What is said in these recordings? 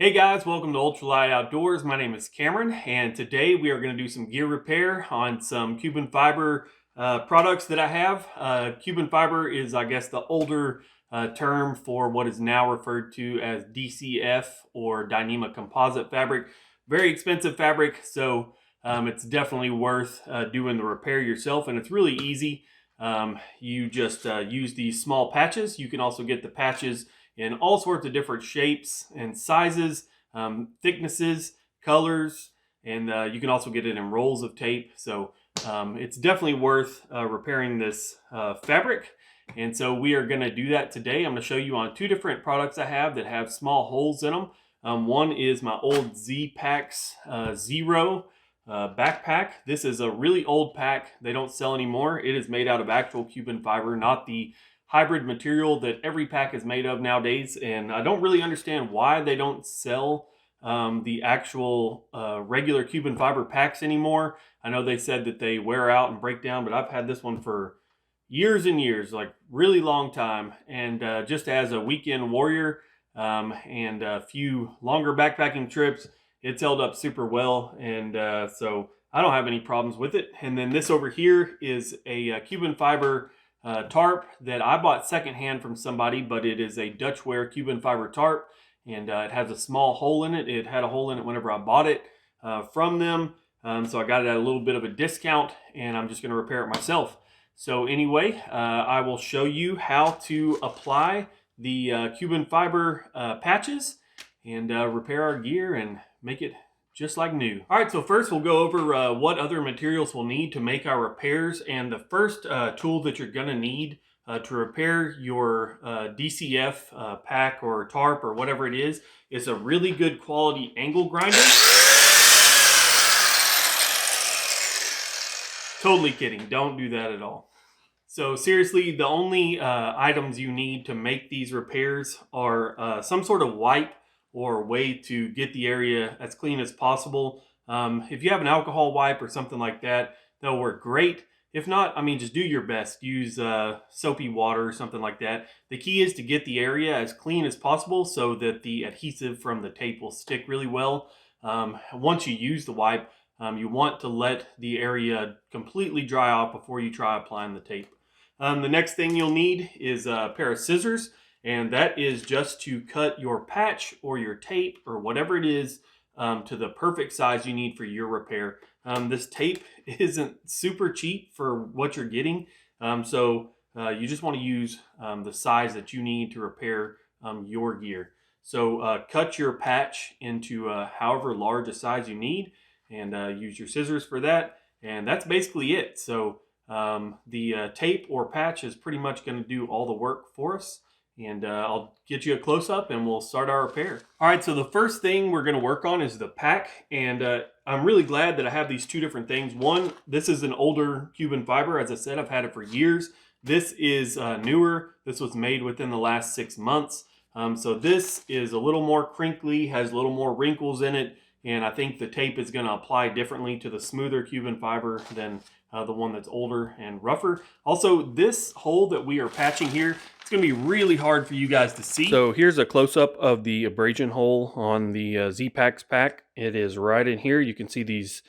Hey guys, welcome to Ultralight Outdoors. My name is Cameron, and today we are going to do some gear repair on some Cuben Fiber products that I have. Cuben Fiber is, I guess, the older term for what is now referred to as DCF or Dyneema Composite fabric. Very expensive fabric, so it's definitely worth doing the repair yourself, and it's really easy. You just use these small patches. You can also get the patches in all sorts of different shapes and sizes, thicknesses, colors, and you can also get it in rolls of tape. So it's definitely worth repairing this fabric. And so we are going to do that today. I'm going to show you on two different products I have that have small holes in them. One is my old Z-Pax Zero backpack. This is a really old pack. They don't sell anymore. It is made out of actual Cuben fiber, not the hybrid material that every pack is made of nowadays. And I don't really understand why they don't sell the actual regular Cuben fiber packs anymore. I know they said that they wear out and break down, but I've had this one for years and years, like really long time. And just as a weekend warrior and a few longer backpacking trips, it's held up super well. And so I don't have any problems with it. And then this over here is a Cuben fiber tarp that I bought secondhand from somebody, but it is a Dutchware Cuben fiber tarp, and it has a small hole in it. It had a hole in it whenever I bought it from them, so I got it at a little bit of a discount, and I'm just going to repair it myself. So anyway, I will show you how to apply the Cuben fiber patches and repair our gear and make it just like new. All right, so first we'll go over what other materials we'll need to make our repairs. And the first tool that you're gonna need to repair your DCF pack or tarp or whatever it is a really good quality angle grinder. Totally kidding, don't do that at all. So seriously, the only items you need to make these repairs are some sort of wipe or way to get the area as clean as possible. If you have an alcohol wipe or something like that, they'll work great. If not, I mean, just do your best. Use soapy water or something like that. The key is to get the area as clean as possible so that the adhesive from the tape will stick really well. Once you use the wipe, you want to let the area completely dry off before you try applying the tape. The next thing you'll need is a pair of scissors. And that is just to cut your patch or your tape or whatever it is to the perfect size you need for your repair. This tape isn't super cheap for what you're getting, so you just want to use the size that you need to repair your gear. So cut your patch into however large a size you need, and use your scissors for that, and that's basically it. So the tape or patch is pretty much going to do all the work for us. And I'll get you a close-up and we'll start our repair. All right, so the first thing we're gonna work on is the pack. And I'm really glad that I have these two different things. One, this is an older Cuben fiber. As I said, I've had it for years. This is newer. This was made within the last 6 months. So this is a little more crinkly, has a little more wrinkles in it. And I think the tape is gonna apply differently to the smoother Cuben fiber than the one that's older and rougher. Also, this hole that we are patching here, it's going to be really hard for you guys to see. So here's a close-up of the abrasion hole on the Z-Pax pack. It is right in here. You can see these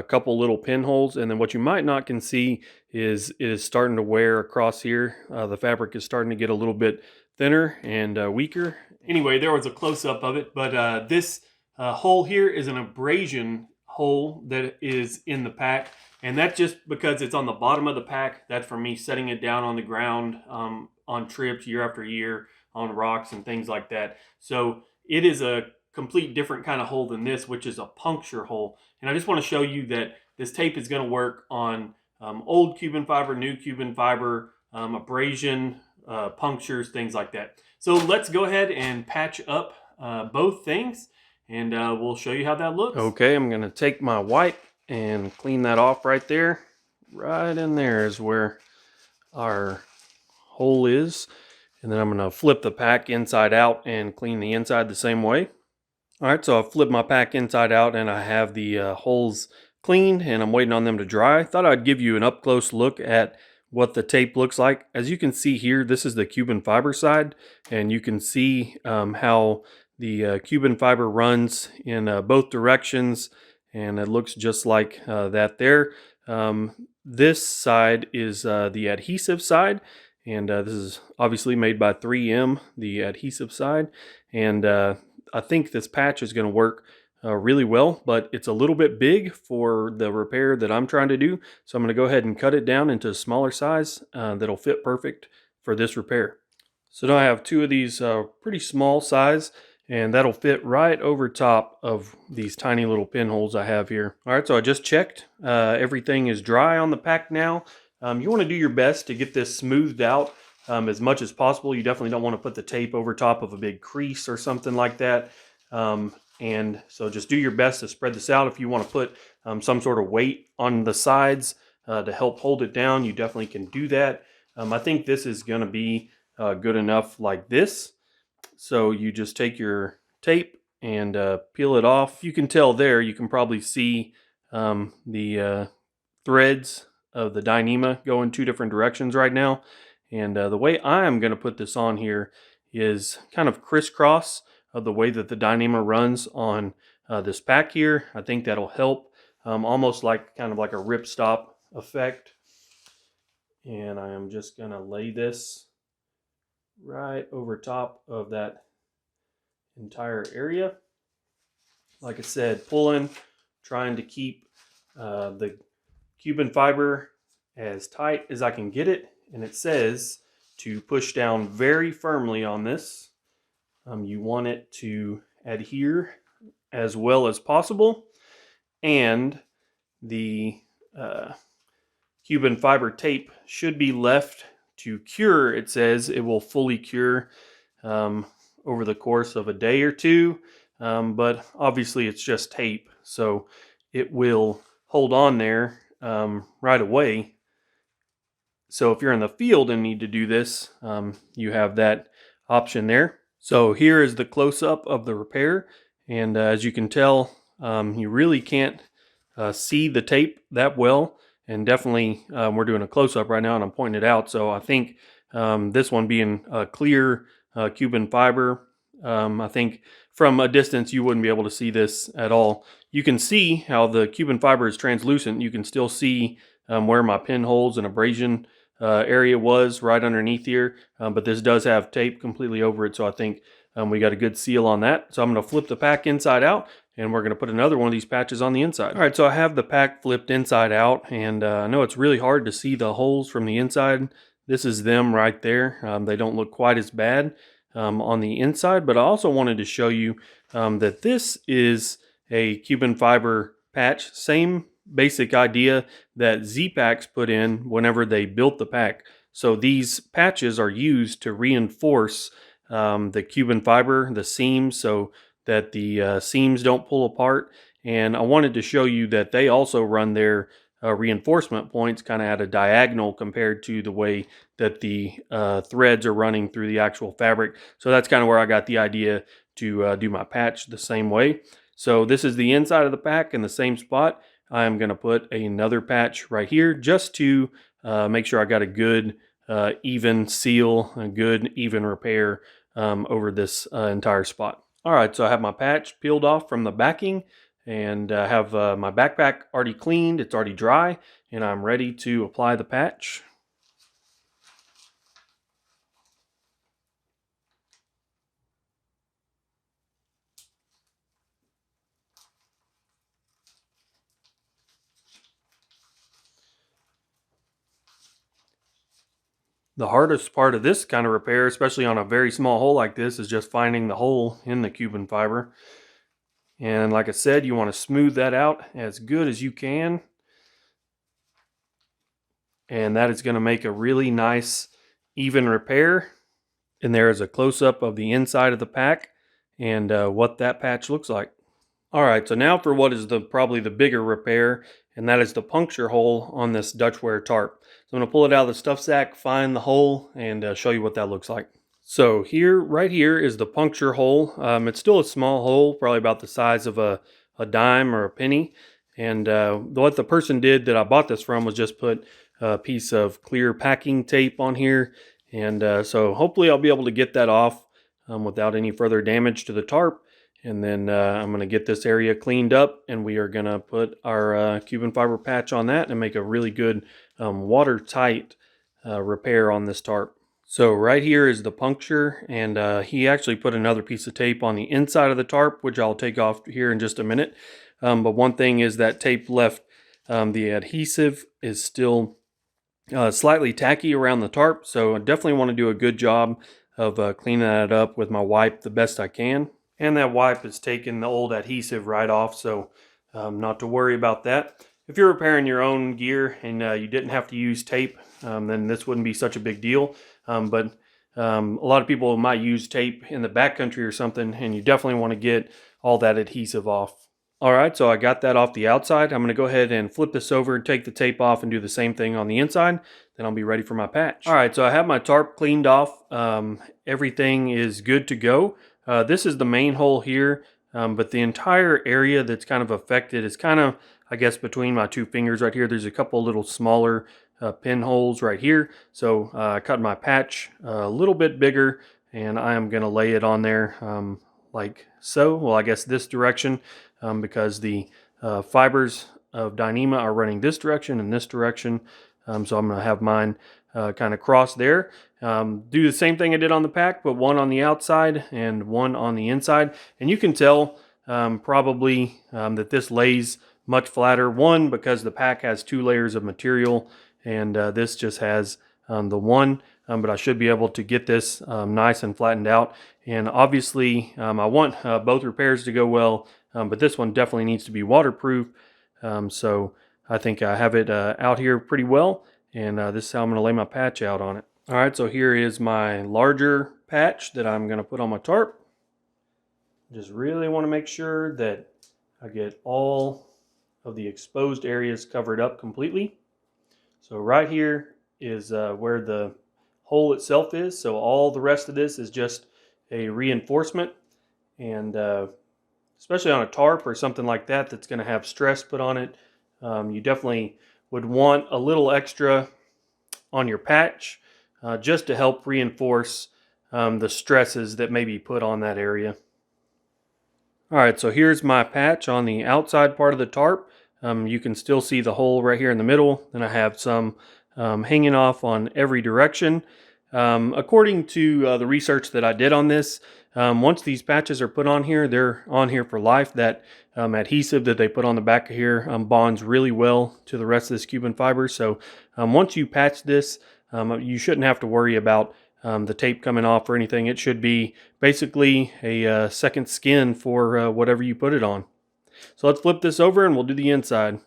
couple little pinholes, and then what you might not can see is it is starting to wear across here. The fabric is starting to get a little bit thinner and weaker. Anyway, there was a close-up of it, but this hole here is an abrasion hole that is in the pack. And that's just because it's on the bottom of the pack. That's for me setting it down on the ground on trips year after year on rocks and things like that. So it is a complete different kind of hole than this, which is a puncture hole. And I just want to show you that this tape is going to work on old Cuben fiber, new Cuben fiber, abrasion, punctures, things like that. So let's go ahead and patch up both things, and we'll show you how that looks. Okay, I'm going to take my wipe and clean that off right there. Right in there is where our hole is. And then I'm gonna flip the pack inside out and clean the inside the same way. All right, so I've flipped my pack inside out and I have the holes cleaned and I'm waiting on them to dry. Thought I'd give you an up close look at what the tape looks like. As you can see here, this is the Cuben fiber side, and you can see how The Cuben fiber runs in both directions, and it looks just like that there. This side is the adhesive side, and this is obviously made by 3M, the adhesive side. And I think this patch is going to work really well, but it's a little bit big for the repair that I'm trying to do. So I'm going to go ahead and cut it down into a smaller size that'll fit perfect for this repair. So now I have two of these pretty small size, and that'll fit right over top of these tiny little pinholes I have here. All right, so I just checked. Everything is dry on the pack now. You want to do your best to get this smoothed out as much as possible. You definitely don't want to put the tape over top of a big crease or something like that. And so just do your best to spread this out. If you want to put some sort of weight on the sides to help hold it down, you definitely can do that. I think this is going to be good enough like this. So you just take your tape and peel it off. You can tell there, you can probably see the threads of the Dyneema go in two different directions right now. And the way I am going to put this on here is kind of crisscross of the way that the Dyneema runs on this pack here. I think that'll help, almost like kind of like a ripstop effect. And I am just going to lay this right over top of that entire area. Like I said, pulling, trying to keep the Cuben fiber as tight as I can get it. And it says to push down very firmly on this. You want it to adhere as well as possible. And the Cuben fiber tape should be left to cure. It says it will fully cure over the course of a day or two, but obviously it's just tape, so it will hold on there right away. So if you're in the field and need to do this, you have that option there. So here is the close-up of the repair, and as you can tell, you really can't see the tape that well. And definitely, we're doing a close-up right now, and I'm pointing it out. So I think this one being a clear Cuben fiber, I think from a distance you wouldn't be able to see this at all. You can see how the Cuben fiber is translucent. You can still see where my pinholes and abrasion area was right underneath here. But this does have tape completely over it, so I think we got a good seal on that. So I'm going to flip the pack inside out, and we're going to put another one of these patches on the inside. All right, so I have the pack flipped inside out, and I know it's really hard to see the holes from the inside. This is them right there. They don't look quite as bad on the inside, but I also wanted to show you that this is a Cuben fiber patch. Same basic idea that Z-Packs put in whenever they built the pack. So these patches are used to reinforce the Cuben fiber, the seams, so that the seams don't pull apart. And I wanted to show you that they also run their reinforcement points kind of at a diagonal compared to the way that the threads are running through the actual fabric. So that's kind of where I got the idea to do my patch the same way. So this is the inside of the pack in the same spot. I'm going to put another patch right here just to make sure I got a good even seal, a good even repair over this entire spot. All right, so I have my patch peeled off from the backing, and I have my backpack already cleaned. It's already dry, and I'm ready to apply the patch. The hardest part of this kind of repair, especially on a very small hole like this, is just finding the hole in the Cuben fiber. And like I said, you want to smooth that out as good as you can. And that is going to make a really nice, even repair. And there is a close-up of the inside of the pack and what that patch looks like. All right, so now for what is probably the bigger repair, and that is the puncture hole on this Dutchware tarp. So I'm going to pull it out of the stuff sack, find the hole, and show you what that looks like. So right here is the puncture hole. It's still a small hole, probably about the size of a dime or a penny. And what the person did that I bought this from was just put a piece of clear packing tape on here. And so hopefully I'll be able to get that off without any further damage to the tarp. And then I'm going to get this area cleaned up, and we are going to put our Cuben fiber patch on that and make a really good watertight repair on this tarp. So right here is the puncture, and he actually put another piece of tape on the inside of the tarp, which I'll take off here in just a minute. But one thing is that tape left, the adhesive is still slightly tacky around the tarp, so I definitely want to do a good job of cleaning that up with my wipe the best I can. And that wipe is taking the old adhesive right off, so not to worry about that. If you're repairing your own gear and you didn't have to use tape, then this wouldn't be such a big deal. But a lot of people might use tape in the backcountry or something, and you definitely want to get all that adhesive off. All right, so I got that off the outside. I'm going to go ahead and flip this over and take the tape off and do the same thing on the inside. Then I'll be ready for my patch. All right, so I have my tarp cleaned off. Everything is good to go. This is the main hole here, but the entire area that's kind of affected is kind of, I guess, between my two fingers right here. There's a couple little smaller pinholes right here. So I cut my patch a little bit bigger, and I am going to lay it on there like so. Well, I guess this direction, because the fibers of Dyneema are running this direction and this direction. So I'm going to have mine kind of cross there. Do the same thing I did on the pack, but one on the outside and one on the inside. And you can tell probably that this lays much flatter. One, because the pack has 2 layers of material, and this just has the one. But I should be able to get this nice and flattened out. And obviously, I want both repairs to go well, but this one definitely needs to be waterproof. So I think I have it out here pretty well, and this is how I'm going to lay my patch out on it. All right, so here is my larger patch that I'm going to put on my tarp. Just really want to make sure that I get all of the exposed areas covered up completely. So right here is where the hole itself is. So all the rest of this is just a reinforcement, and especially on a tarp or something like that that's going to have stress put on it, you definitely would want a little extra on your patch just to help reinforce the stresses that may be put on that area. All right, so here's my patch on the outside part of the tarp. You can still see the hole right here in the middle. Then I have some hanging off on every direction. According to the research that I did on this, once these patches are put on here, they're on here for life. That adhesive that they put on the back of here bonds really well to the rest of this Cuben fiber. So once you patch this, you shouldn't have to worry about the tape coming off or anything. It should be basically a second skin for whatever you put it on. So let's flip this over and we'll do the inside.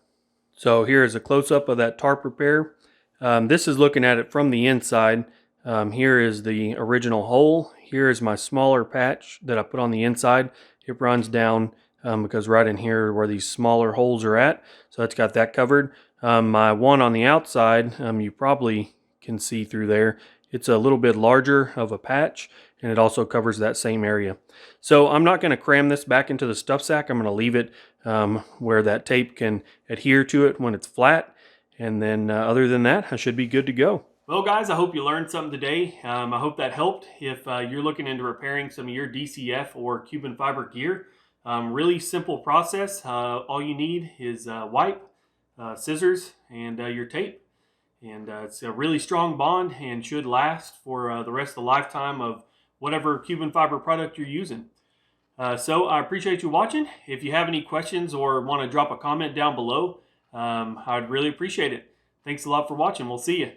So here is a close-up of that tarp repair. This is looking at it from the inside. Here is the original hole. Here is my smaller patch that I put on the inside. It runs down because right in here where these smaller holes are at. So it's got that covered. My one on the outside, you probably can see through there. It's a little bit larger of a patch, and it also covers that same area. So I'm not going to cram this back into the stuff sack. I'm going to leave it where that tape can adhere to it when it's flat. And then other than that, I should be good to go. Well, guys, I hope you learned something today. I hope that helped. If you're looking into repairing some of your DCF or Cuben fiber gear, really simple process. All you need is wipe, scissors, and your tape. And it's a really strong bond and should last for the rest of the lifetime of whatever Cuben fiber product you're using. So I appreciate you watching. If you have any questions or want to drop a comment down below, I'd really appreciate it. Thanks a lot for watching. We'll see you.